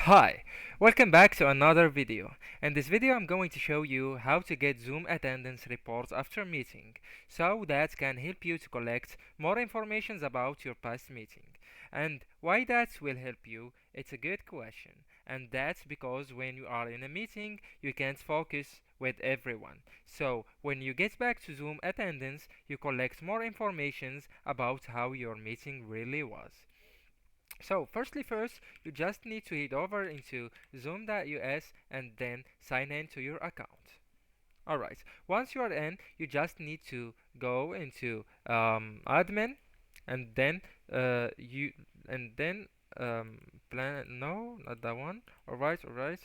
Hi, welcome back to another video. In this video I'm going to show you how to get Zoom attendance reports after meeting, so that can help you to collect more information about your past meeting. And why that will help you, it's a good question. And that's because when you are in a meeting, you can't focus with everyone. So when you get back to Zoom attendance, you collect more information about how your meeting really was. So first, you just need to head over into zoom.us and then sign in to your account. Alright, once you are in, you just need to go into admin and then you and then plan no not that one. Alright,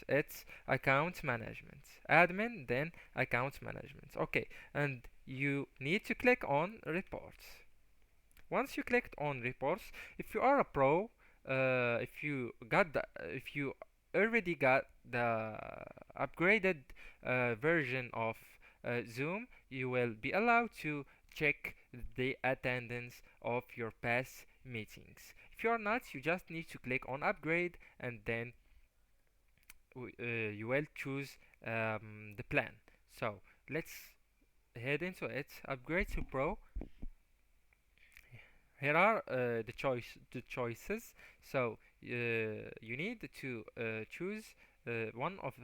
it's account management. Admin then account management. Okay, and you need to click on reports. Once you clicked on reports, if you are a pro, if you already got the upgraded version of Zoom, you will be allowed to check the attendance of your past meetings. If you are not, you just need to click on upgrade and then you will choose the plan. So let's head into it. Upgrade to pro. Here are the choices. So you need to choose one of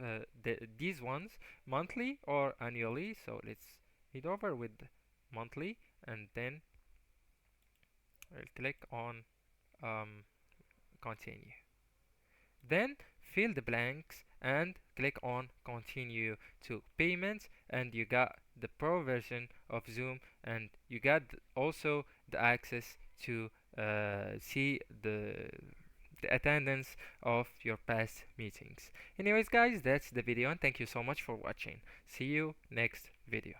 these ones, monthly or annually. So let's head over with monthly and then we'll click on um, continue. Then fill the blanks and click on continue to payments, and you got the pro version of Zoom, and you got also the access to see the attendance of your past meetings. Anyways guys, that's the video and thank you so much for watching. See you next video.